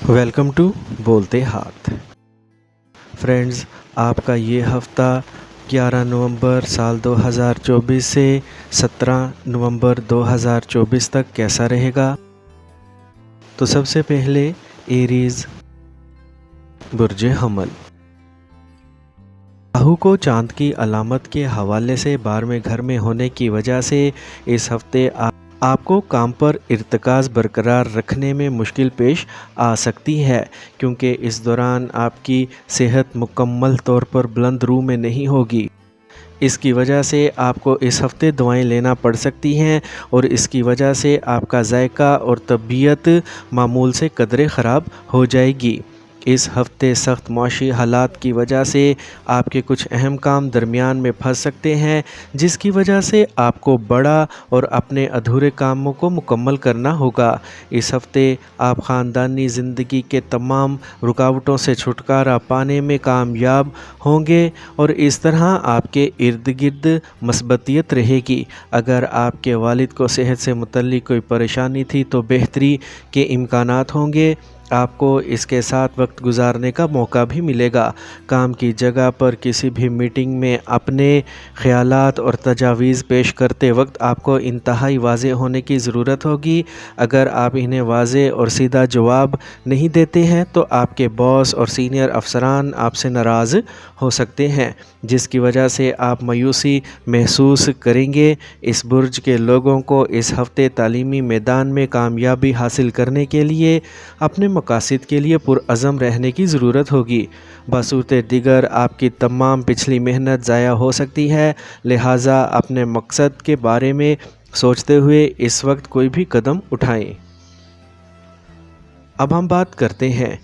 Welcome to بولتے ہاتھ friends, آپ کا یہ ہفتہ 11 نومبر سال 2024 سے 17 نومبر 2024 تک کیسا رہے گا؟ تو سب سے پہلے ایریز برج حمل۔ راہو کو چاند کی علامت کے حوالے سے 12ویں گھر میں ہونے کی وجہ سے اس ہفتے آپ کو کام پر ارتکاز برقرار رکھنے میں مشکل پیش آ سکتی ہے، کیونکہ اس دوران آپ کی صحت مکمل طور پر بلند رو میں نہیں ہوگی۔ اس کی وجہ سے آپ کو اس ہفتے دوائیں لینا پڑ سکتی ہیں اور اس کی وجہ سے آپ کا ذائقہ اور طبیعت معمول سے قدرے خراب ہو جائے گی۔ اس ہفتے سخت معاشی حالات کی وجہ سے آپ کے کچھ اہم کام درمیان میں پھنس سکتے ہیں، جس کی وجہ سے آپ کو بڑا اور اپنے ادھورے کاموں کو مکمل کرنا ہوگا۔ اس ہفتے آپ خاندانی زندگی کے تمام رکاوٹوں سے چھٹکارا پانے میں کامیاب ہوں گے اور اس طرح آپ کے ارد گرد مثبتیت رہے گی۔ اگر آپ کے والد کو صحت سے متعلق کوئی پریشانی تھی تو بہتری کے امکانات ہوں گے۔ آپ کو اس کے ساتھ وقت گزارنے کا موقع بھی ملے گا۔ کام کی جگہ پر کسی بھی میٹنگ میں اپنے خیالات اور تجاویز پیش کرتے وقت آپ کو انتہائی واضح ہونے کی ضرورت ہوگی۔ اگر آپ انہیں واضح اور سیدھا جواب نہیں دیتے ہیں تو آپ کے باس اور سینئر افسران آپ سے ناراض ہو سکتے ہیں، جس کی وجہ سے آپ مایوسی محسوس کریں گے۔ اس برج کے لوگوں کو اس ہفتے تعلیمی میدان میں کامیابی حاصل کرنے کے لیے اپنے مقاصد کے لیے پرعزم رہنے کی ضرورت ہوگی۔ بصورت دیگر آپ کی تمام پچھلی محنت ضائع ہو سکتی ہے، لہٰذا اپنے مقصد کے بارے میں سوچتے ہوئے اس وقت کوئی بھی قدم اٹھائیں۔ اب ہم بات کرتے ہیں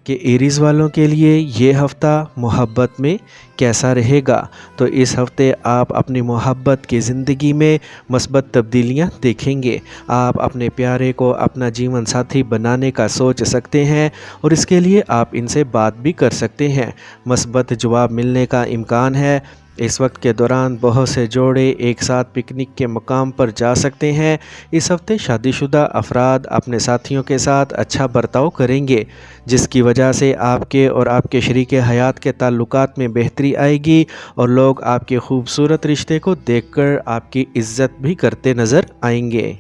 کہ ایریز والوں کے لیے یہ ہفتہ محبت میں کیسا رہے گا۔ تو اس ہفتے آپ اپنی محبت کی زندگی میں مثبت تبدیلیاں دیکھیں گے۔ آپ اپنے پیارے کو اپنا جیون ساتھی بنانے کا سوچ سکتے ہیں اور اس کے لیے آپ ان سے بات بھی کر سکتے ہیں۔ مثبت جواب ملنے کا امکان ہے۔ اس وقت کے دوران بہت سے جوڑے ایک ساتھ پکنک کے مقام پر جا سکتے ہیں۔ اس ہفتے شادی شدہ افراد اپنے ساتھیوں کے ساتھ اچھا برتاؤ کریں گے، جس کی وجہ سے آپ کے اور آپ کے شریک حیات کے تعلقات میں بہتری آئے گی اور لوگ آپ کے خوبصورت رشتے کو دیکھ کر آپ کی عزت بھی کرتے نظر آئیں گے۔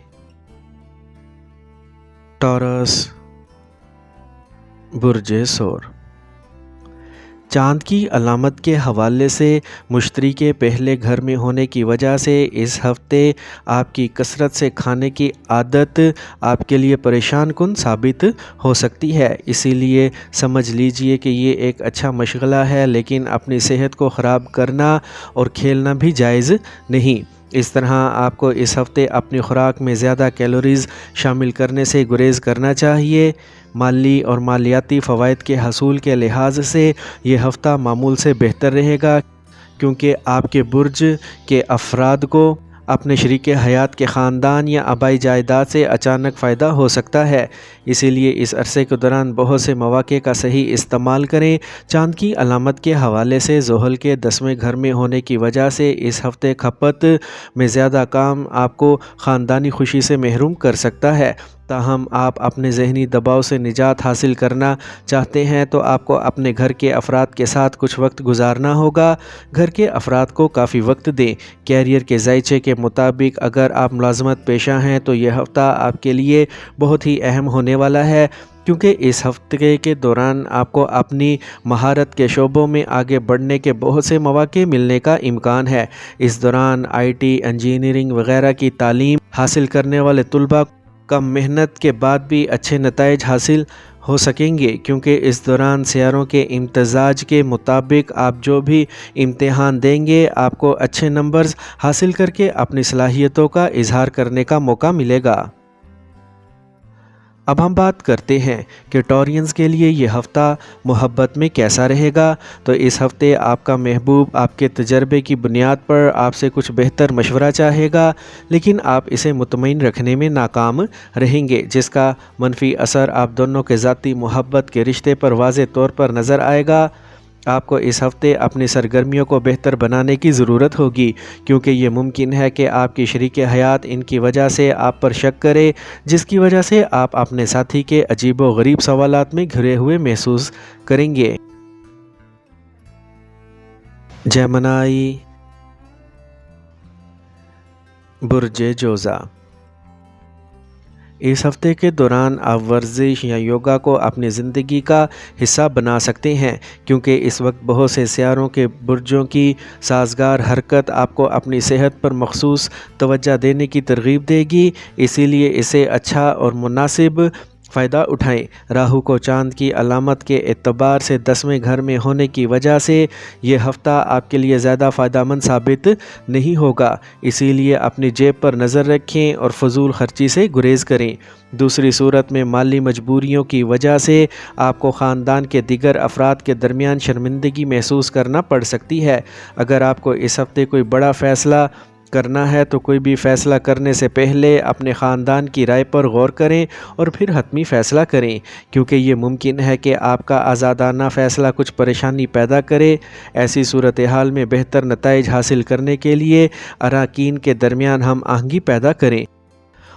ٹورس برج ثور۔ چاند کی علامت کے حوالے سے مشتری کے پہلے گھر میں ہونے کی وجہ سے اس ہفتے آپ کی کثرت سے کھانے کی عادت آپ کے لیے پریشان کن ثابت ہو سکتی ہے، اسی لیے سمجھ لیجئے کہ یہ ایک اچھا مشغلہ ہے، لیکن اپنی صحت کو خراب کرنا اور کھیلنا بھی جائز نہیں۔ اس طرح آپ کو اس ہفتے اپنی خوراک میں زیادہ کیلوریز شامل کرنے سے گریز کرنا چاہیے۔ مالی اور مالیاتی فوائد کے حصول کے لحاظ سے یہ ہفتہ معمول سے بہتر رہے گا، کیونکہ آپ کے برج کے افراد کو اپنے شریک حیات کے خاندان یا آبائی جائیداد سے اچانک فائدہ ہو سکتا ہے، اسی لیے اس عرصے کے دوران بہت سے مواقع کا صحیح استعمال کریں۔ چاند کی علامت کے حوالے سے زحل کے 10ویں گھر میں ہونے کی وجہ سے اس ہفتے کھپت میں زیادہ کام آپ کو خاندانی خوشی سے محروم کر سکتا ہے۔ تاہم آپ اپنے ذہنی دباؤ سے نجات حاصل کرنا چاہتے ہیں تو آپ کو اپنے گھر کے افراد کے ساتھ کچھ وقت گزارنا ہوگا۔ گھر کے افراد کو کافی وقت دیں۔ کیریئر کے ذائچے کے مطابق اگر آپ ملازمت پیشہ ہیں تو یہ ہفتہ آپ کے لیے بہت ہی اہم ہونے والا ہے، کیونکہ اس ہفتے کے دوران آپ کو اپنی مہارت کے شعبوں میں آگے بڑھنے کے بہت سے مواقع ملنے کا امکان ہے۔ اس دوران IT، انجینئرنگ وغیرہ کی تعلیم حاصل کرنے والے طلباء کم محنت کے بعد بھی اچھے نتائج حاصل ہو سکیں گے، کیونکہ اس دوران سیاروں کے امتزاج کے مطابق آپ جو بھی امتحان دیں گے آپ کو اچھے نمبرز حاصل کر کے اپنی صلاحیتوں کا اظہار کرنے کا موقع ملے گا۔ اب ہم بات کرتے ہیں کہ ٹورینز کے لیے یہ ہفتہ محبت میں کیسا رہے گا۔ تو اس ہفتے آپ کا محبوب آپ کے تجربے کی بنیاد پر آپ سے کچھ بہتر مشورہ چاہے گا، لیکن آپ اسے مطمئن رکھنے میں ناکام رہیں گے، جس کا منفی اثر آپ دونوں کے ذاتی محبت کے رشتے پر واضح طور پر نظر آئے گا۔ آپ کو اس ہفتے اپنی سرگرمیوں کو بہتر بنانے کی ضرورت ہوگی، کیونکہ یہ ممکن ہے کہ آپ کی شریک حیات ان کی وجہ سے آپ پر شک کرے، جس کی وجہ سے آپ اپنے ساتھی کے عجیب و غریب سوالات میں گھرے ہوئے محسوس کریں گے۔ جیمنائی، برج جوزا۔ اس ہفتے کے دوران آپ ورزش یا یوگا کو اپنی زندگی کا حصہ بنا سکتے ہیں، کیونکہ اس وقت بہت سے سیاروں کے برجوں کی سازگار حرکت آپ کو اپنی صحت پر مخصوص توجہ دینے کی ترغیب دے گی، اسی لیے اسے اچھا اور مناسب فائدہ اٹھائیں۔ راہو کو چاند کی علامت کے اعتبار سے 10ویں گھر میں ہونے کی وجہ سے یہ ہفتہ آپ کے لیے زیادہ فائدہ مند ثابت نہیں ہوگا، اسی لیے اپنی جیب پر نظر رکھیں اور فضول خرچی سے گریز کریں۔ دوسری صورت میں مالی مجبوریوں کی وجہ سے آپ کو خاندان کے دیگر افراد کے درمیان شرمندگی محسوس کرنا پڑ سکتی ہے۔ اگر آپ کو اس ہفتے کوئی بڑا فیصلہ کرنا ہے تو کوئی بھی فیصلہ کرنے سے پہلے اپنے خاندان کی رائے پر غور کریں اور پھر حتمی فیصلہ کریں، کیونکہ یہ ممکن ہے کہ آپ کا آزادانہ فیصلہ کچھ پریشانی پیدا کرے۔ ایسی صورتحال میں بہتر نتائج حاصل کرنے کے لیے اراکین کے درمیان ہم آہنگی پیدا کریں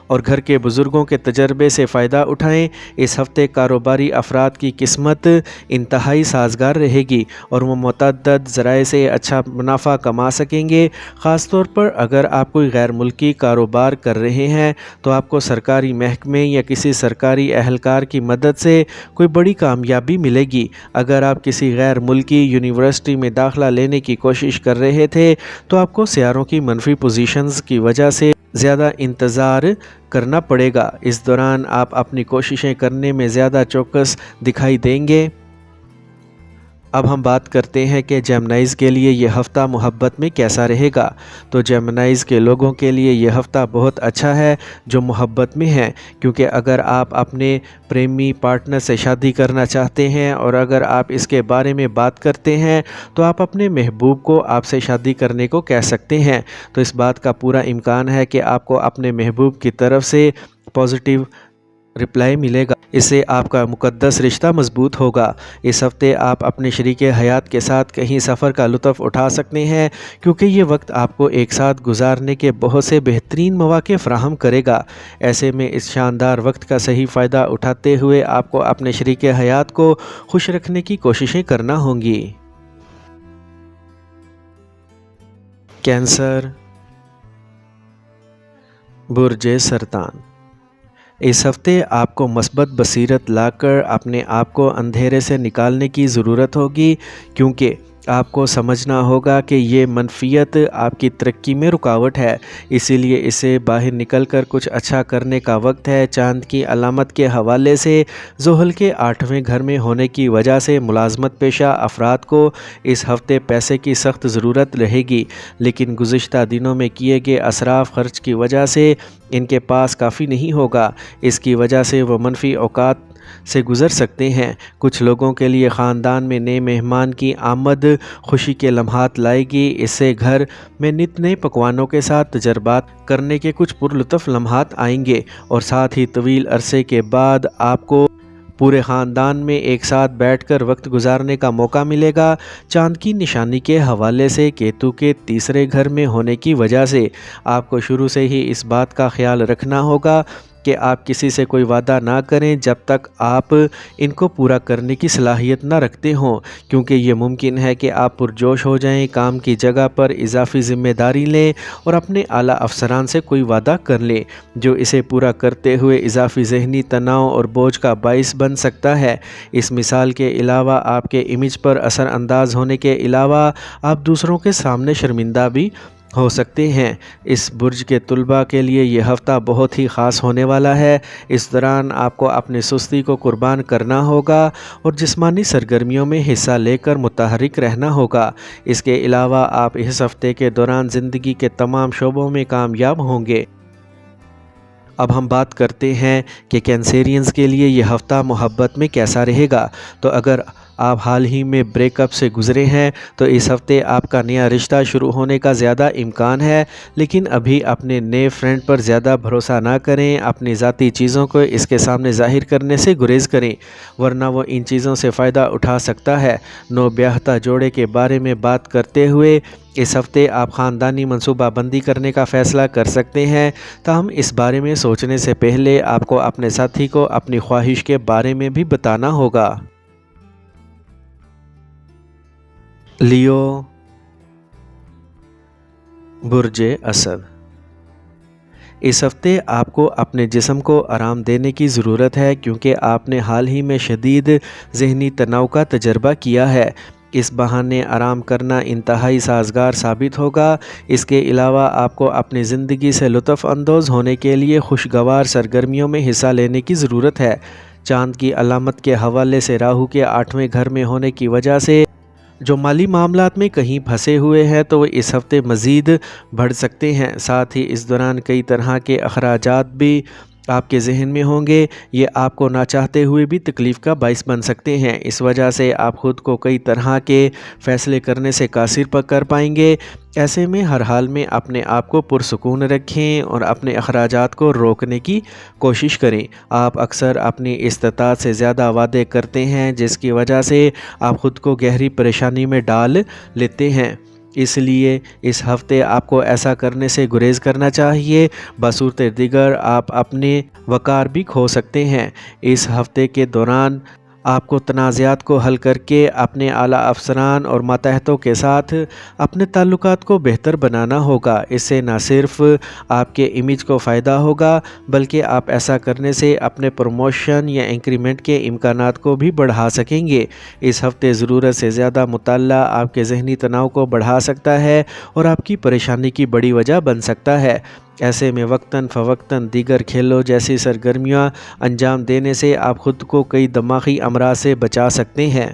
اور گھر کے بزرگوں کے تجربے سے فائدہ اٹھائیں۔ اس ہفتے کاروباری افراد کی قسمت انتہائی سازگار رہے گی اور وہ متعدد ذرائع سے اچھا منافع کما سکیں گے۔ خاص طور پر اگر آپ کوئی غیر ملکی کاروبار کر رہے ہیں تو آپ کو سرکاری محکمے یا کسی سرکاری اہلکار کی مدد سے کوئی بڑی کامیابی ملے گی۔ اگر آپ کسی غیر ملکی یونیورسٹی میں داخلہ لینے کی کوشش کر رہے تھے تو آپ کو سیاروں کی منفی پوزیشنز کی وجہ سے زیادہ انتظار کرنا پڑے گا۔ اس دوران آپ اپنی کوششیں کرنے میں زیادہ چوکس دکھائی دیں گے۔ اب ہم بات کرتے ہیں کہ جیمنائز کے لیے یہ ہفتہ محبت میں کیسا رہے گا۔ تو جیمنائز کے لوگوں کے لیے یہ ہفتہ بہت اچھا ہے جو محبت میں ہیں، کیونکہ اگر آپ اپنے پریمی پارٹنر سے شادی کرنا چاہتے ہیں اور اگر آپ اس کے بارے میں بات کرتے ہیں تو آپ اپنے محبوب کو آپ سے شادی کرنے کو کہہ سکتے ہیں۔ تو اس بات کا پورا امکان ہے کہ آپ کو اپنے محبوب کی طرف سے پازیٹیو رپلائی ملے گا، اس سے آپ کا مقدس رشتہ مضبوط ہوگا۔ اس ہفتے آپ اپنے شریک حیات کے ساتھ کہیں سفر کا لطف اٹھا سکتے ہیں، کیونکہ یہ وقت آپ کو ایک ساتھ گزارنے کے بہت سے بہترین مواقع فراہم کرے گا۔ ایسے میں اس شاندار وقت کا صحیح فائدہ اٹھاتے ہوئے آپ کو اپنے شریک حیات کو خوش رکھنے کی کوششیں کرنا ہوں گی۔ کینسر، برج سرطان۔ اس ہفتے آپ کو مثبت بصیرت لا کر اپنے آپ کو اندھیرے سے نکالنے کی ضرورت ہوگی، کیونکہ آپ کو سمجھنا ہوگا کہ یہ منفیت آپ کی ترقی میں رکاوٹ ہے، اسی لیے اسے باہر نکل کر کچھ اچھا کرنے کا وقت ہے۔ چاند کی علامت کے حوالے سے زحل کے 8ویں گھر میں ہونے کی وجہ سے ملازمت پیشہ افراد کو اس ہفتے پیسے کی سخت ضرورت رہے گی، لیکن گزشتہ دنوں میں کیے گئے اسراف خرچ کی وجہ سے ان کے پاس کافی نہیں ہوگا۔ اس کی وجہ سے وہ منفی اوقات سے گزر سکتے ہیں۔ کچھ لوگوں کے لیے خاندان میں نئے مہمان کی آمد خوشی کے لمحات لائے گی، اس سے گھر میں نت نئے پکوانوں کے ساتھ تجربات کرنے کے کچھ پرلطف لمحات آئیں گے، اور ساتھ ہی طویل عرصے کے بعد آپ کو پورے خاندان میں ایک ساتھ بیٹھ کر وقت گزارنے کا موقع ملے گا۔ چاند کی نشانی کے حوالے سے کیتو کے 3 گھر میں ہونے کی وجہ سے آپ کو شروع سے ہی اس بات کا خیال رکھنا ہوگا کہ آپ کسی سے کوئی وعدہ نہ کریں جب تک آپ ان کو پورا کرنے کی صلاحیت نہ رکھتے ہوں، کیونکہ یہ ممکن ہے کہ آپ پرجوش ہو جائیں، کام کی جگہ پر اضافی ذمہ داری لیں اور اپنے اعلیٰ افسران سے کوئی وعدہ کر لیں جو اسے پورا کرتے ہوئے اضافی ذہنی تناؤ اور بوجھ کا باعث بن سکتا ہے۔ اس مثال کے علاوہ آپ کے امیج پر اثر انداز ہونے کے علاوہ آپ دوسروں کے سامنے شرمندہ بھی ہو سکتے ہیں۔ اس برج کے طلباء کے لیے یہ ہفتہ بہت ہی خاص ہونے والا ہے۔ اس دوران آپ کو اپنی سستی کو قربان کرنا ہوگا اور جسمانی سرگرمیوں میں حصہ لے کر متحرک رہنا ہوگا۔ اس کے علاوہ آپ اس ہفتے کے دوران زندگی کے تمام شعبوں میں کامیاب ہوں گے۔ اب ہم بات کرتے ہیں کہ کینسیرینز کے لیے یہ ہفتہ محبت میں کیسا رہے گا۔ تو اگر آپ حال ہی میں بریک اپ سے گزرے ہیں تو اس ہفتے آپ کا نیا رشتہ شروع ہونے کا زیادہ امکان ہے، لیکن ابھی اپنے نئے فرینڈ پر زیادہ بھروسہ نہ کریں۔ اپنی ذاتی چیزوں کو اس کے سامنے ظاہر کرنے سے گریز کریں، ورنہ وہ ان چیزوں سے فائدہ اٹھا سکتا ہے۔ نو بیاہتا جوڑے کے بارے میں بات کرتے ہوئے اس ہفتے آپ خاندانی منصوبہ بندی کرنے کا فیصلہ کر سکتے ہیں، تاہم اس بارے میں سوچنے سے پہلے آپ کو اپنے ساتھی کو اپنی خواہش کے بارے میں بھی بتانا ہوگا۔ لیو، برج اسد، اس ہفتے آپ کو اپنے جسم کو آرام دینے کی ضرورت ہے کیونکہ آپ نے حال ہی میں شدید ذہنی تناؤ کا تجربہ کیا ہے۔ اس بہانے آرام کرنا انتہائی سازگار ثابت ہوگا۔ اس کے علاوہ آپ کو اپنی زندگی سے لطف اندوز ہونے کے لیے خوشگوار سرگرمیوں میں حصہ لینے کی ضرورت ہے۔ چاند کی علامت کے حوالے سے راہو کے 8ویں گھر میں ہونے کی وجہ سے جو مالی معاملات میں کہیں پھنسے ہوئے ہیں تو وہ اس ہفتے مزید بڑھ سکتے ہیں۔ ساتھ ہی اس دوران کئی طرح کے اخراجات بھی آپ کے ذہن میں ہوں گے، یہ آپ کو نہ چاہتے ہوئے بھی تکلیف کا باعث بن سکتے ہیں۔ اس وجہ سے آپ خود کو کئی طرح کے فیصلے کرنے سے قاصر کر پائیں گے۔ ایسے میں ہر حال میں اپنے آپ کو پرسکون رکھیں اور اپنے اخراجات کو روکنے کی کوشش کریں۔ آپ اکثر اپنی استطاعت سے زیادہ وعدے کرتے ہیں جس کی وجہ سے آپ خود کو گہری پریشانی میں ڈال لیتے ہیں، اس لیے اس ہفتے آپ کو ایسا کرنے سے گریز کرنا چاہیے۔ بصورت دیگر آپ اپنے وقار بھی کھو سکتے ہیں۔ اس ہفتے کے دوران آپ کو تنازعات کو حل کر کے اپنے اعلیٰ افسران اور ماتحتوں کے ساتھ اپنے تعلقات کو بہتر بنانا ہوگا۔ اس سے نہ صرف آپ کے امیج کو فائدہ ہوگا بلکہ آپ ایسا کرنے سے اپنے پروموشن یا انکریمنٹ کے امکانات کو بھی بڑھا سکیں گے۔ اس ہفتے ضرورت سے زیادہ مطالعہ آپ کے ذہنی تناؤ کو بڑھا سکتا ہے اور آپ کی پریشانی کی بڑی وجہ بن سکتا ہے۔ ایسے میں وقتاً فوقتاً دیگر کھیلوں جیسی سرگرمیاں انجام دینے سے آپ خود کو کئی دماغی امراض سے بچا سکتے ہیں۔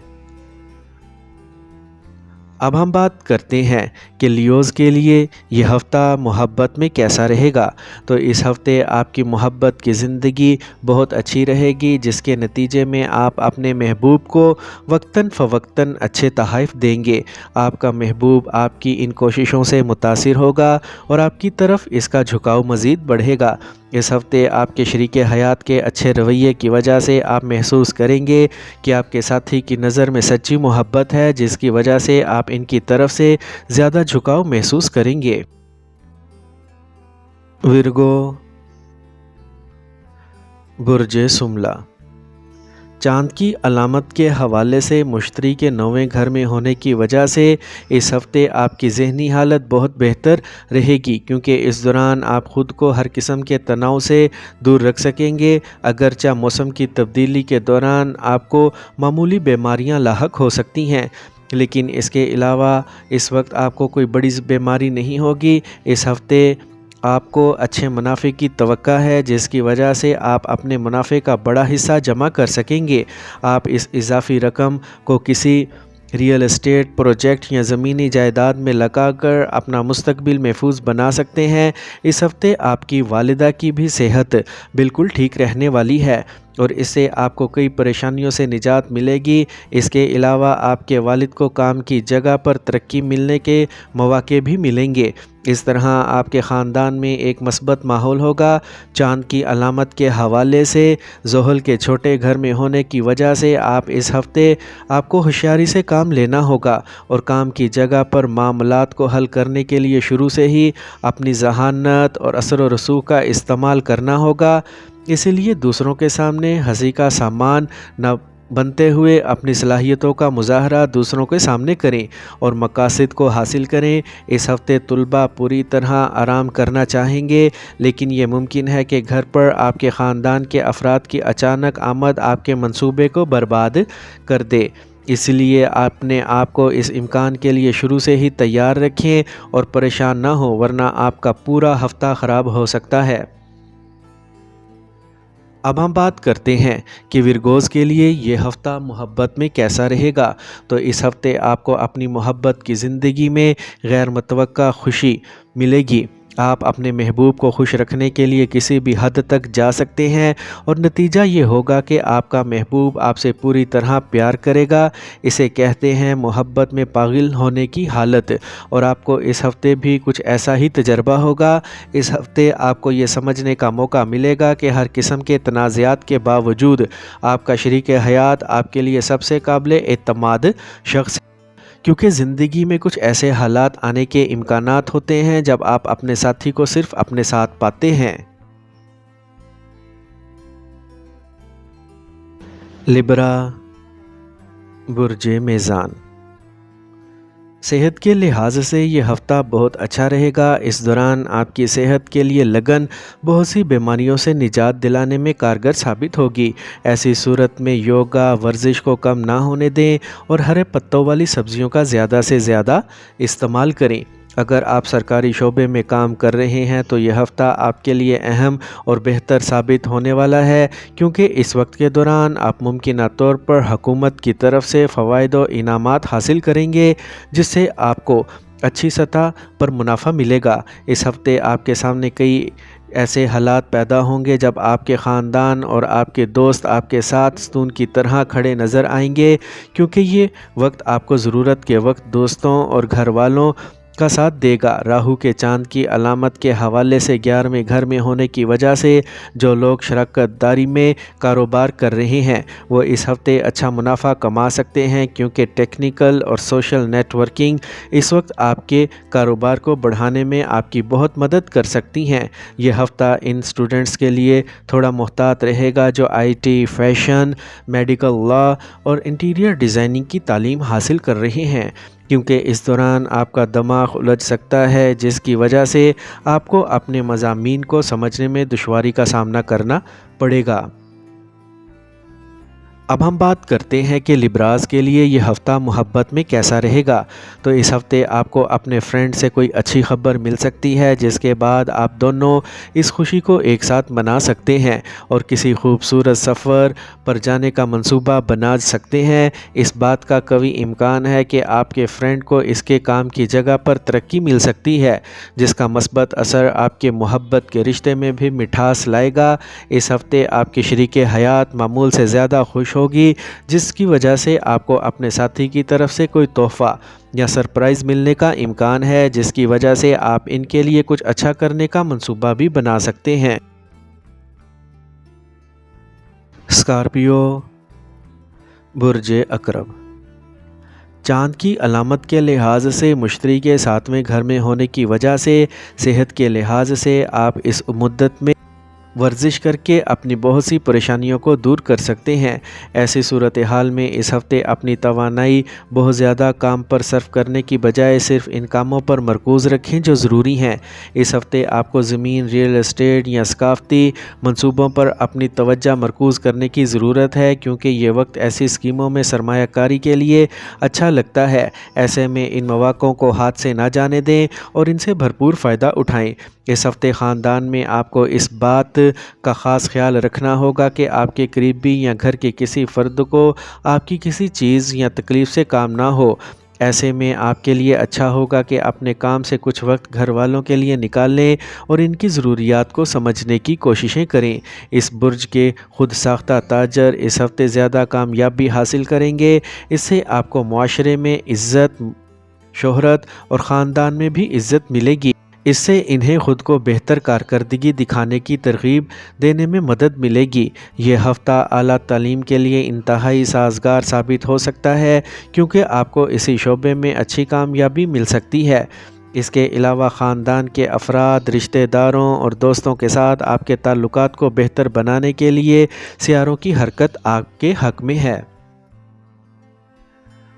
اب ہم بات کرتے ہیں کہ لیوز کے لیے یہ ہفتہ محبت میں کیسا رہے گا۔ تو اس ہفتے آپ کی محبت کی زندگی بہت اچھی رہے گی، جس کے نتیجے میں آپ اپنے محبوب کو وقتاً فوقتاً اچھے تحائف دیں گے۔ آپ کا محبوب آپ کی ان کوششوں سے متاثر ہوگا اور آپ کی طرف اس کا جھکاؤ مزید بڑھے گا۔ اس ہفتے آپ کے شریک حیات کے اچھے رویے کی وجہ سے آپ محسوس کریں گے کہ آپ کے ساتھی کی نظر میں سچی محبت ہے، جس کی وجہ سے آپ ان کی طرف سے زیادہ جھکاؤ محسوس کریں گے۔ ورگو، برج شملہ، چاند کی علامت کے حوالے سے مشتری کے 9ویں گھر میں ہونے کی وجہ سے اس ہفتے آپ کی ذہنی حالت بہت بہتر رہے گی کیونکہ اس دوران آپ خود کو ہر قسم کے تناؤ سے دور رکھ سکیں گے۔ اگرچہ موسم کی تبدیلی کے دوران آپ کو معمولی بیماریاں لاحق ہو سکتی ہیں، لیکن اس کے علاوہ اس وقت آپ کو کوئی بڑی بیماری نہیں ہوگی۔ اس ہفتے آپ کو اچھے منافع کی توقع ہے، جس کی وجہ سے آپ اپنے منافع کا بڑا حصہ جمع کر سکیں گے۔ آپ اس اضافی رقم کو کسی ریئل اسٹیٹ پروجیکٹ یا زمینی جائیداد میں لگا کر اپنا مستقبل محفوظ بنا سکتے ہیں۔ اس ہفتے آپ کی والدہ کی بھی صحت بالکل ٹھیک رہنے والی ہے اور اس سے آپ کو کئی پریشانیوں سے نجات ملے گی۔ اس کے علاوہ آپ کے والد کو کام کی جگہ پر ترقی ملنے کے مواقع بھی ملیں گے۔ اس طرح آپ کے خاندان میں ایک مثبت ماحول ہوگا۔ چاند کی علامت کے حوالے سے زحل کے چھوٹے گھر میں ہونے کی وجہ سے آپ اس ہفتے آپ کو ہوشیاری سے کام لینا ہوگا اور کام کی جگہ پر معاملات کو حل کرنے کے لیے شروع سے ہی اپنی ذہانت اور اثر و رسوخ کا استعمال کرنا ہوگا۔ اسی لیے دوسروں کے سامنے ہنسی کا سامان نہ بنتے ہوئے اپنی صلاحیتوں کا مظاہرہ دوسروں کے سامنے کریں اور مقاصد کو حاصل کریں۔ اس ہفتے طلباء پوری طرح آرام کرنا چاہیں گے، لیکن یہ ممکن ہے کہ گھر پر آپ کے خاندان کے افراد کی اچانک آمد آپ کے منصوبے کو برباد کر دے۔ اس لیے اپنے آپ کو اس امکان کے لیے شروع سے ہی تیار رکھیں اور پریشان نہ ہوں، ورنہ آپ کا پورا ہفتہ خراب ہو سکتا ہے۔ اب ہم بات کرتے ہیں کہ ورگوز کے لیے یہ ہفتہ محبت میں کیسا رہے گا۔ تو اس ہفتے آپ کو اپنی محبت کی زندگی میں غیر متوقع خوشی ملے گی۔ آپ اپنے محبوب کو خوش رکھنے کے لیے کسی بھی حد تک جا سکتے ہیں اور نتیجہ یہ ہوگا کہ آپ کا محبوب آپ سے پوری طرح پیار کرے گا۔ اسے کہتے ہیں محبت میں پاگل ہونے کی حالت، اور آپ کو اس ہفتے بھی کچھ ایسا ہی تجربہ ہوگا۔ اس ہفتے آپ کو یہ سمجھنے کا موقع ملے گا کہ ہر قسم کے تنازعات کے باوجود آپ کا شریک حیات آپ کے لیے سب سے قابل اعتماد شخص، کیونکہ زندگی میں کچھ ایسے حالات آنے کے امکانات ہوتے ہیں جب آپ اپنے ساتھی کو صرف اپنے ساتھ پاتے ہیں۔ لبرا، برج میزان۔ صحت کے لحاظ سے یہ ہفتہ بہت اچھا رہے گا۔ اس دوران آپ کی صحت کے لیے لگن بہت سی بیماریوں سے نجات دلانے میں کارگر ثابت ہوگی۔ ایسی صورت میں یوگا ورزش کو کم نہ ہونے دیں اور ہرے پتوں والی سبزیوں کا زیادہ سے زیادہ استعمال کریں۔ اگر آپ سرکاری شعبے میں کام کر رہے ہیں تو یہ ہفتہ آپ کے لیے اہم اور بہتر ثابت ہونے والا ہے، کیونکہ اس وقت کے دوران آپ ممکنہ طور پر حکومت کی طرف سے فوائد و انعامات حاصل کریں گے، جس سے آپ کو اچھی سطح پر منافع ملے گا۔ اس ہفتے آپ کے سامنے کئی ایسے حالات پیدا ہوں گے جب آپ کے خاندان اور آپ کے دوست آپ کے ساتھ ستون کی طرح کھڑے نظر آئیں گے، کیونکہ یہ وقت آپ کو ضرورت کے وقت دوستوں اور گھر والوں کا ساتھ دے گا۔ راہو کے چاند کی علامت کے حوالے سے 11ویں گھر میں ہونے کی وجہ سے جو لوگ شراکت داری میں کاروبار کر رہے ہیں وہ اس ہفتے اچھا منافع کما سکتے ہیں، کیونکہ ٹیکنیکل اور سوشل نیٹ ورکنگ اس وقت آپ کے کاروبار کو بڑھانے میں آپ کی بہت مدد کر سکتی ہیں۔ یہ ہفتہ ان اسٹوڈنٹس کے لیے تھوڑا محتاط رہے گا جو IT، فیشن، میڈیکل لا اور انٹیریئر ڈیزائننگ کی تعلیم حاصل کر رہے ہیں، کیونکہ اس دوران آپ کا دماغ الجھ سکتا ہے، جس کی وجہ سے آپ کو اپنے مضامین کو سمجھنے میں دشواری کا سامنا کرنا پڑے گا۔ اب ہم بات کرتے ہیں کہ لبراز کے لیے یہ ہفتہ محبت میں کیسا رہے گا۔ تو اس ہفتے آپ کو اپنے فرینڈ سے کوئی اچھی خبر مل سکتی ہے، جس کے بعد آپ دونوں اس خوشی کو ایک ساتھ منا سکتے ہیں اور کسی خوبصورت سفر پر جانے کا منصوبہ بنا سکتے ہیں۔ اس بات کا قوی امکان ہے کہ آپ کے فرینڈ کو اس کے کام کی جگہ پر ترقی مل سکتی ہے، جس کا مثبت اثر آپ کے محبت کے رشتے میں بھی مٹھاس لائے گا۔ اس ہفتے آپ کے شریک حیات معمول سے زیادہ خوش ہوگی، جس کی وجہ سے آپ کو اپنے ساتھی کی طرف سے کوئی تحفہ یا سرپرائز ملنے کا امکان ہے، جس کی وجہ سے آپ ان کے لیے کچھ اچھا کرنے کا منصوبہ بھی بنا سکتے ہیں۔ اسکارپیو، برج عقرب۔ چاند کی علامت کے لحاظ سے مشتری کے 7ویں گھر میں ہونے کی وجہ سے صحت کے لحاظ سے آپ اس مدت میں ورزش کر کے اپنی بہت سی پریشانیوں کو دور کر سکتے ہیں۔ ایسی صورتحال میں اس ہفتے اپنی توانائی بہت زیادہ کام پر صرف کرنے کی بجائے صرف ان کاموں پر مرکوز رکھیں جو ضروری ہیں۔ اس ہفتے آپ کو زمین، ریئل اسٹیٹ یا ثقافتی منصوبوں پر اپنی توجہ مرکوز کرنے کی ضرورت ہے، کیونکہ یہ وقت ایسی اسکیموں میں سرمایہ کاری کے لیے اچھا لگتا ہے۔ ایسے میں ان مواقعوں کو ہاتھ سے نہ جانے دیں اور ان سے بھرپور فائدہ اٹھائیں۔ اس ہفتے خاندان میں آپ کو اس بات کا خاص خیال رکھنا ہوگا کہ آپ کے قریبی یا گھر کے کسی فرد کو آپ کی کسی چیز یا تکلیف سے کام نہ ہو۔ ایسے میں آپ کے لیے اچھا ہوگا کہ اپنے کام سے کچھ وقت گھر والوں کے لیے نکال لیں اور ان کی ضروریات کو سمجھنے کی کوششیں کریں۔ اس برج کے خود ساختہ تاجر اس ہفتے زیادہ کامیابی حاصل کریں گے۔ اس سے آپ کو معاشرے میں عزت، شہرت اور خاندان میں بھی عزت ملے گی۔ اس سے انہیں خود کو بہتر کارکردگی دکھانے کی ترغیب دینے میں مدد ملے گی۔ یہ ہفتہ اعلیٰ تعلیم کے لیے انتہائی سازگار ثابت ہو سکتا ہے، کیونکہ آپ کو اسی شعبے میں اچھی کامیابی مل سکتی ہے۔ اس کے علاوہ خاندان کے افراد، رشتہ داروں اور دوستوں کے ساتھ آپ کے تعلقات کو بہتر بنانے کے لیے سیاروں کی حرکت آپ کے حق میں ہے۔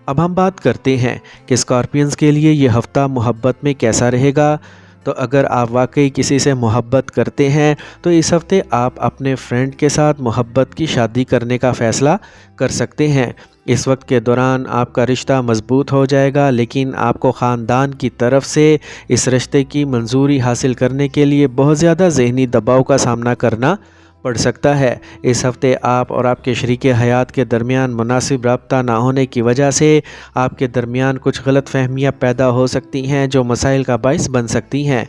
اب ہم بات کرتے ہیں کہ اسکارپینز کے لیے یہ ہفتہ محبت میں کیسا رہے گا۔ تو اگر آپ واقعی کسی سے محبت کرتے ہیں تو اس ہفتے آپ اپنے فرینڈ کے ساتھ محبت کی شادی کرنے کا فیصلہ کر سکتے ہیں۔ اس وقت کے دوران آپ کا رشتہ مضبوط ہو جائے گا، لیکن آپ کو خاندان کی طرف سے اس رشتے کی منظوری حاصل کرنے کے لیے بہت زیادہ ذہنی دباؤ کا سامنا کرنا پڑ سکتا ہے۔ اس ہفتے آپ اور آپ کے شریک حیات کے درمیان مناسب رابطہ نہ ہونے کی وجہ سے آپ کے درمیان کچھ غلط فہمیاں پیدا ہو سکتی ہیں جو مسائل کا باعث بن سکتی ہیں۔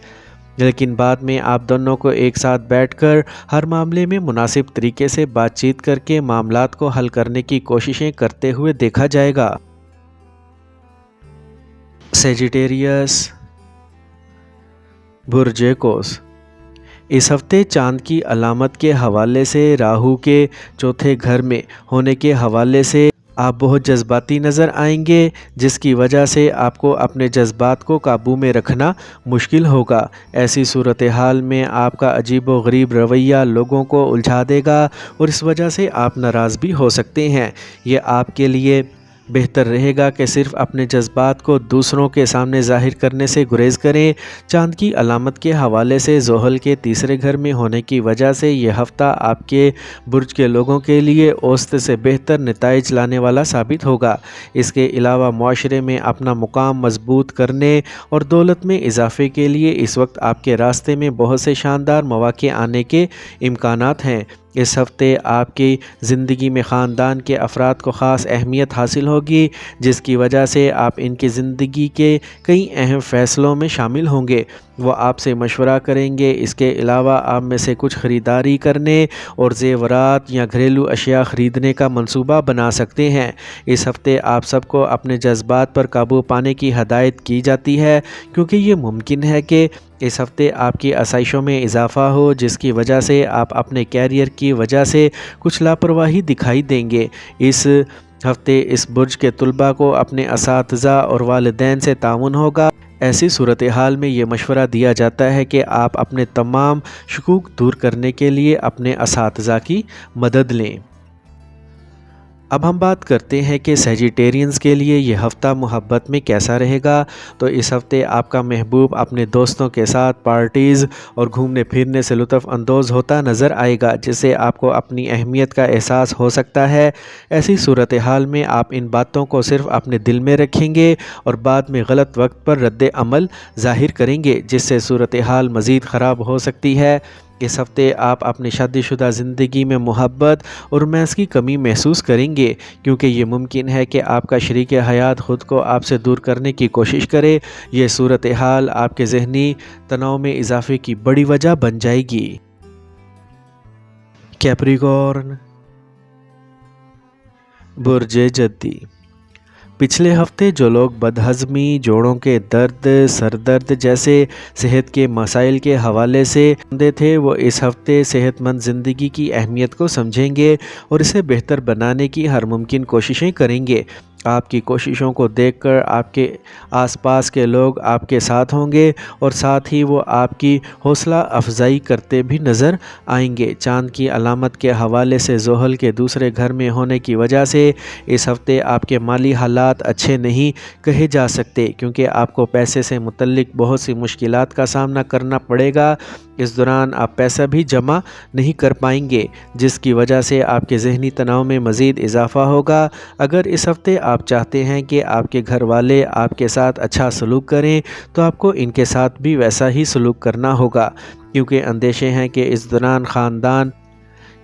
لیکن بعد میں آپ دونوں کو ایک ساتھ بیٹھ کر ہر معاملے میں مناسب طریقے سے بات چیت کر کے معاملات کو حل کرنے کی کوششیں کرتے ہوئے دیکھا جائے گا۔ سیجیٹیریس، برج قوس، اس ہفتے چاند کی علامت کے حوالے سے راہو کے چوتھے گھر میں ہونے کے حوالے سے آپ بہت جذباتی نظر آئیں گے، جس کی وجہ سے آپ کو اپنے جذبات کو قابو میں رکھنا مشکل ہوگا۔ ایسی صورتحال میں آپ کا عجیب و غریب رویہ لوگوں کو الجھا دے گا اور اس وجہ سے آپ ناراض بھی ہو سکتے ہیں۔ یہ آپ کے لیے بہتر رہے گا کہ صرف اپنے جذبات کو دوسروں کے سامنے ظاہر کرنے سے گریز کریں۔ چاند کی علامت کے حوالے سے زحل کے تیسرے گھر میں ہونے کی وجہ سے یہ ہفتہ آپ کے برج کے لوگوں کے لیے اوسط سے بہتر نتائج لانے والا ثابت ہوگا۔ اس کے علاوہ معاشرے میں اپنا مقام مضبوط کرنے اور دولت میں اضافے کے لیے اس وقت آپ کے راستے میں بہت سے شاندار مواقع آنے کے امکانات ہیں۔ اس ہفتے آپ کی زندگی میں خاندان کے افراد کو خاص اہمیت حاصل ہوگی، جس کی وجہ سے آپ ان کی زندگی کے کئی اہم فیصلوں میں شامل ہوں گے۔ وہ آپ سے مشورہ کریں گے۔ اس کے علاوہ آپ میں سے کچھ خریداری کرنے اور زیورات یا گھریلو اشیاء خریدنے کا منصوبہ بنا سکتے ہیں۔ اس ہفتے آپ سب کو اپنے جذبات پر قابو پانے کی ہدایت کی جاتی ہے، کیونکہ یہ ممکن ہے کہ اس ہفتے آپ کی آسائشوں میں اضافہ ہو، جس کی وجہ سے آپ اپنے کیریئر کی وجہ سے کچھ لاپرواہی دکھائی دیں گے۔ اس ہفتے اس برج کے طلباء کو اپنے اساتذہ اور والدین سے تعاون ہوگا۔ ایسی صورتحال میں یہ مشورہ دیا جاتا ہے کہ آپ اپنے تمام شکوک دور کرنے کے لیے اپنے اساتذہ کی مدد لیں۔ اب ہم بات کرتے ہیں کہ سیجیٹیرینز کے لیے یہ ہفتہ محبت میں کیسا رہے گا۔ تو اس ہفتے آپ کا محبوب اپنے دوستوں کے ساتھ پارٹیز اور گھومنے پھرنے سے لطف اندوز ہوتا نظر آئے گا، جس سے آپ کو اپنی اہمیت کا احساس ہو سکتا ہے۔ ایسی صورتحال میں آپ ان باتوں کو صرف اپنے دل میں رکھیں گے اور بعد میں غلط وقت پر رد عمل ظاہر کریں گے، جس سے صورتحال مزید خراب ہو سکتی ہے۔ اس ہفتے آپ اپنی شادی شدہ زندگی میں محبت اور رومانس کی کمی محسوس کریں گے، کیونکہ یہ ممکن ہے کہ آپ کا شریک حیات خود کو آپ سے دور کرنے کی کوشش کرے۔ یہ صورتحال آپ کے ذہنی تناؤ میں اضافے کی بڑی وجہ بن جائے گی۔ کیپریکارن، برج جدی، پچھلے ہفتے جو لوگ بدہضمی، جوڑوں کے درد، سر درد جیسے صحت کے مسائل کے حوالے سے اندھے تھے، وہ اس ہفتے صحت مند زندگی کی اہمیت کو سمجھیں گے اور اسے بہتر بنانے کی ہر ممکن کوششیں کریں گے۔ آپ کی کوششوں کو دیکھ کر آپ کے آس پاس کے لوگ آپ کے ساتھ ہوں گے اور ساتھ ہی وہ آپ کی حوصلہ افزائی کرتے بھی نظر آئیں گے۔ چاند کی علامت کے حوالے سے زحل کے دوسرے گھر میں ہونے کی وجہ سے اس ہفتے آپ کے مالی حالات اچھے نہیں کہے جا سکتے، کیونکہ آپ کو پیسے سے متعلق بہت سی مشکلات کا سامنا کرنا پڑے گا۔ اس دوران آپ پیسہ بھی جمع نہیں کر پائیں گے، جس کی وجہ سے آپ کے ذہنی تناؤ میں مزید اضافہ ہوگا۔ اگر اس ہفتے آپ چاہتے ہیں کہ آپ کے گھر والے آپ کے ساتھ اچھا سلوک کریں، تو آپ کو ان کے ساتھ بھی ویسا ہی سلوک کرنا ہوگا، کیونکہ اندیشے ہیں کہ اس دوران خاندان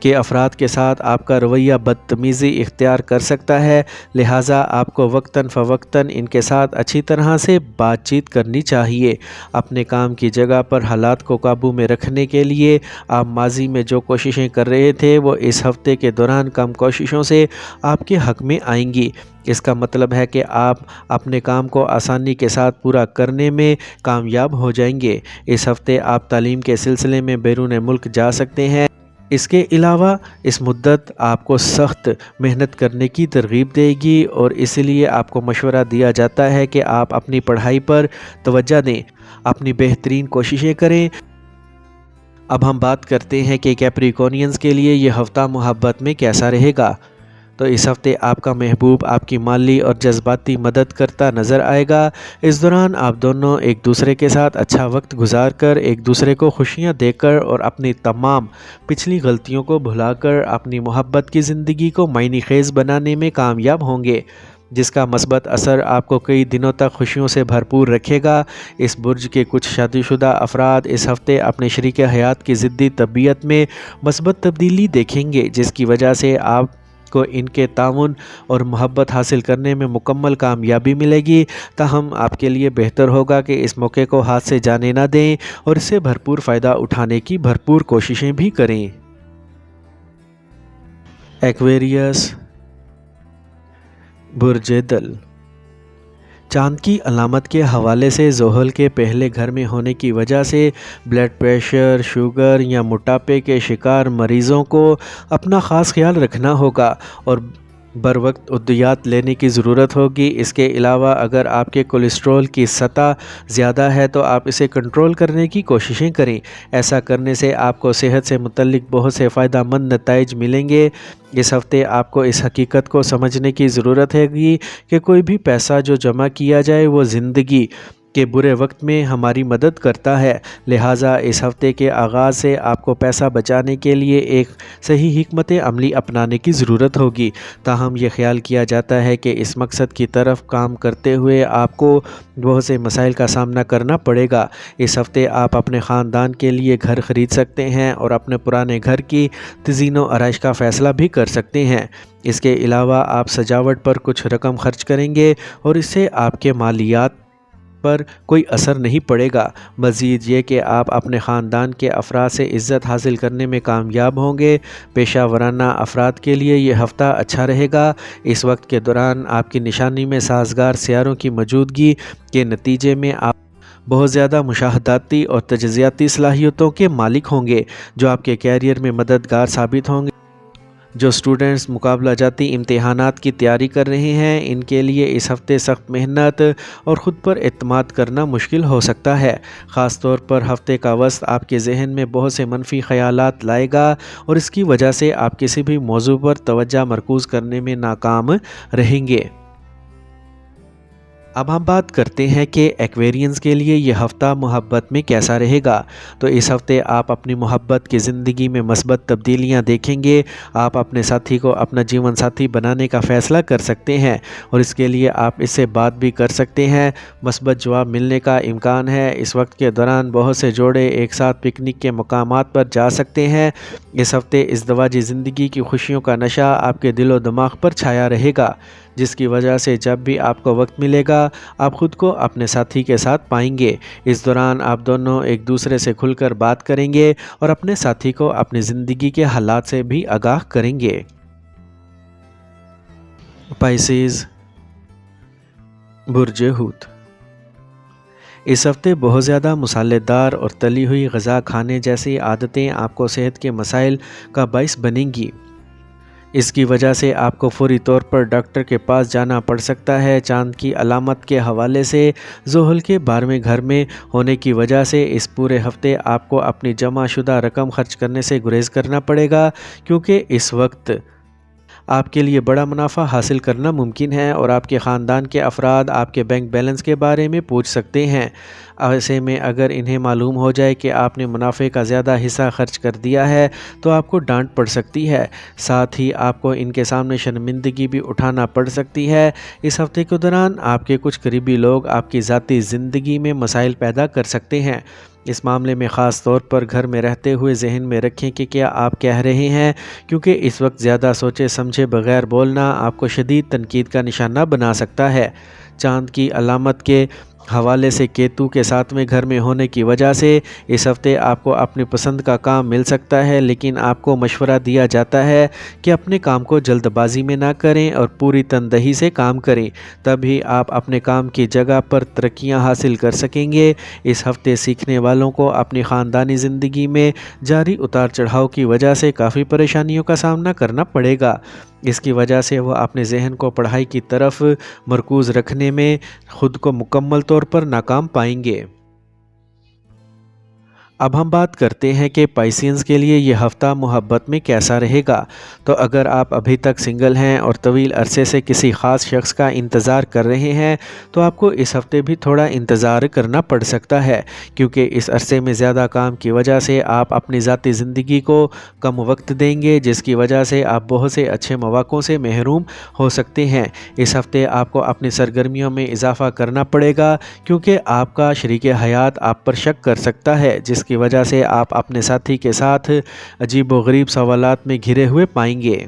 کے افراد کے ساتھ آپ کا رویہ بدتمیزی اختیار کر سکتا ہے، لہٰذا آپ کو وقتاً فوقتاً ان کے ساتھ اچھی طرح سے بات چیت کرنی چاہیے۔ اپنے کام کی جگہ پر حالات کو قابو میں رکھنے کے لیے آپ ماضی میں جو کوششیں کر رہے تھے، وہ اس ہفتے کے دوران کم کوششوں سے آپ کے حق میں آئیں گی۔ اس کا مطلب ہے کہ آپ اپنے کام کو آسانی کے ساتھ پورا کرنے میں کامیاب ہو جائیں گے۔ اس ہفتے آپ تعلیم کے سلسلے میں بیرون ملک جا سکتے ہیں۔ اس کے علاوہ اس مدت آپ کو سخت محنت کرنے کی ترغیب دے گی اور اس لیے آپ کو مشورہ دیا جاتا ہے کہ آپ اپنی پڑھائی پر توجہ دیں، اپنی بہترین کوششیں کریں۔ اب ہم بات کرتے ہیں کہ کیپریکورنینز کے لیے یہ ہفتہ محبت میں کیسا رہے گا۔ تو اس ہفتے آپ کا محبوب آپ کی مالی اور جذباتی مدد کرتا نظر آئے گا۔ اس دوران آپ دونوں ایک دوسرے کے ساتھ اچھا وقت گزار کر، ایک دوسرے کو خوشیاں دے کر اور اپنی تمام پچھلی غلطیوں کو بھلا کر اپنی محبت کی زندگی کو معنی خیز بنانے میں کامیاب ہوں گے، جس کا مثبت اثر آپ کو کئی دنوں تک خوشیوں سے بھرپور رکھے گا۔ اس برج کے کچھ شادی شدہ افراد اس ہفتے اپنے شریک حیات کی ضدی طبیعت میں مثبت تبدیلی دیکھیں گے، جس کی وجہ سے آپ کو ان کے تعاون اور محبت حاصل کرنے میں مکمل کامیابی ملے گی۔ تاہم آپ کے لیے بہتر ہوگا کہ اس موقع کو ہاتھ سے جانے نہ دیں اور اس سے بھرپور فائدہ اٹھانے کی بھرپور کوششیں بھی کریں۔ ایکویریس، برج دل۔ چاند کی علامت کے حوالے سے زحل کے پہلے گھر میں ہونے کی وجہ سے بلڈ پریشر، شوگر یا موٹاپے کے شکار مریضوں کو اپنا خاص خیال رکھنا ہوگا اور بروقت ادویات لینے کی ضرورت ہوگی۔ اس کے علاوہ اگر آپ کے کولیسٹرول کی سطح زیادہ ہے تو آپ اسے کنٹرول کرنے کی کوششیں کریں۔ ایسا کرنے سے آپ کو صحت سے متعلق بہت سے فائدہ مند نتائج ملیں گے۔ اس ہفتے آپ کو اس حقیقت کو سمجھنے کی ضرورت ہے کہ کوئی بھی پیسہ جو جمع کیا جائے وہ زندگی کے برے وقت میں ہماری مدد کرتا ہے۔ لہٰذا اس ہفتے کے آغاز سے آپ کو پیسہ بچانے کے لیے ایک صحیح حکمت عملی اپنانے کی ضرورت ہوگی۔ تاہم یہ خیال کیا جاتا ہے کہ اس مقصد کی طرف کام کرتے ہوئے آپ کو بہت سے مسائل کا سامنا کرنا پڑے گا۔ اس ہفتے آپ اپنے خاندان کے لیے گھر خرید سکتے ہیں اور اپنے پرانے گھر کی تزئین و آرائش کا فیصلہ بھی کر سکتے ہیں۔ اس کے علاوہ آپ سجاوٹ پر کچھ رقم خرچ کریں گے اور اس سے آپ کے مالیات پر کوئی اثر نہیں پڑے گا۔ مزید یہ کہ آپ اپنے خاندان کے افراد سے عزت حاصل کرنے میں کامیاب ہوں گے۔ پیشہ ورانہ افراد کے لیے یہ ہفتہ اچھا رہے گا۔ اس وقت کے دوران آپ کی نشانی میں سازگار سیاروں کی موجودگی کے نتیجے میں آپ بہت زیادہ مشاہداتی اور تجزیاتی صلاحیتوں کے مالک ہوں گے جو آپ کے کیریئر میں مددگار ثابت ہوں گے۔ جو اسٹوڈنٹس مقابلہ جاتی امتحانات کی تیاری کر رہے ہیں ان کے لیے اس ہفتے سخت محنت اور خود پر اعتماد کرنا مشکل ہو سکتا ہے۔ خاص طور پر ہفتے کا وسط آپ کے ذہن میں بہت سے منفی خیالات لائے گا اور اس کی وجہ سے آپ کسی بھی موضوع پر توجہ مرکوز کرنے میں ناکام رہیں گے۔ اب ہم بات کرتے ہیں کہ ایکویرینز کے لیے یہ ہفتہ محبت میں کیسا رہے گا۔ تو اس ہفتے آپ اپنی محبت کی زندگی میں مثبت تبدیلیاں دیکھیں گے۔ آپ اپنے ساتھی کو اپنا جیون ساتھی بنانے کا فیصلہ کر سکتے ہیں اور اس کے لیے آپ اس سے بات بھی کر سکتے ہیں۔ مثبت جواب ملنے کا امکان ہے۔ اس وقت کے دوران بہت سے جوڑے ایک ساتھ پکنک کے مقامات پر جا سکتے ہیں۔ اس ہفتے ازدواجی زندگی کی خوشیوں کا نشہ آپ کے دل و دماغ پر چھایا رہے گا، جس کی وجہ سے جب بھی آپ کو وقت ملے گا آپ خود کو اپنے ساتھی کے ساتھ پائیں گے۔ اس دوران آپ دونوں ایک دوسرے سے کھل کر بات کریں گے اور اپنے ساتھی کو اپنی زندگی کے حالات سے بھی آگاہ کریں گے۔ پائسیز، برج حوت۔ اس ہفتے بہت زیادہ مصالحے دار اور تلی ہوئی غذا کھانے جیسی عادتیں آپ کو صحت کے مسائل کا باعث بنیں گی۔ اس کی وجہ سے آپ کو فوری طور پر ڈاکٹر کے پاس جانا پڑ سکتا ہے۔ چاند کی علامت کے حوالے سے زحل کے 12ویں گھر میں ہونے کی وجہ سے اس پورے ہفتے آپ کو اپنی جمع شدہ رقم خرچ کرنے سے گریز کرنا پڑے گا، کیونکہ اس وقت آپ کے لیے بڑا منافع حاصل کرنا ممکن ہے اور آپ کے خاندان کے افراد آپ کے بینک بیلنس کے بارے میں پوچھ سکتے ہیں۔ ایسے میں اگر انہیں معلوم ہو جائے کہ آپ نے منافع کا زیادہ حصہ خرچ کر دیا ہے تو آپ کو ڈانٹ پڑ سکتی ہے، ساتھ ہی آپ کو ان کے سامنے شرمندگی بھی اٹھانا پڑ سکتی ہے۔ اس ہفتے کے دوران آپ کے کچھ قریبی لوگ آپ کی ذاتی زندگی میں مسائل پیدا کر سکتے ہیں۔ اس معاملے میں خاص طور پر گھر میں رہتے ہوئے ذہن میں رکھیں کہ کیا آپ کہہ رہے ہیں، کیونکہ اس وقت زیادہ سوچے سمجھے بغیر بولنا آپ کو شدید تنقید کا نشانہ بنا سکتا ہے۔ چاند کی علامت کے حوالے سے کیتو کے 7ویں گھر میں ہونے کی وجہ سے اس ہفتے آپ کو اپنی پسند کا کام مل سکتا ہے، لیکن آپ کو مشورہ دیا جاتا ہے کہ اپنے کام کو جلد بازی میں نہ کریں اور پوری تندہی سے کام کریں، تبھی آپ اپنے کام کی جگہ پر ترقیاں حاصل کر سکیں گے۔ اس ہفتے سیکھنے والوں کو اپنی خاندانی زندگی میں جاری اتار چڑھاؤ کی وجہ سے کافی پریشانیوں کا سامنا کرنا پڑے گا۔ اس کی وجہ سے وہ اپنے ذہن کو پڑھائی کی طرف مرکوز رکھنے میں خود کو مکمل طور پر ناکام پائیں گے۔ اب ہم بات کرتے ہیں کہ پائسینز کے لیے یہ ہفتہ محبت میں کیسا رہے گا۔ تو اگر آپ ابھی تک سنگل ہیں اور طویل عرصے سے کسی خاص شخص کا انتظار کر رہے ہیں تو آپ کو اس ہفتے بھی تھوڑا انتظار کرنا پڑ سکتا ہے، کیونکہ اس عرصے میں زیادہ کام کی وجہ سے آپ اپنی ذاتی زندگی کو کم وقت دیں گے، جس کی وجہ سے آپ بہت سے اچھے مواقعوں سے محروم ہو سکتے ہیں۔ اس ہفتے آپ کو اپنی سرگرمیوں میں اضافہ کرنا پڑے گا، کیونکہ آپ کا شریک حیات آپ پر شک کر سکتا ہے، جس کی وجہ سے آپ اپنے ساتھی کے ساتھ عجیب و غریب سوالات میں گھرے ہوئے پائیں گے۔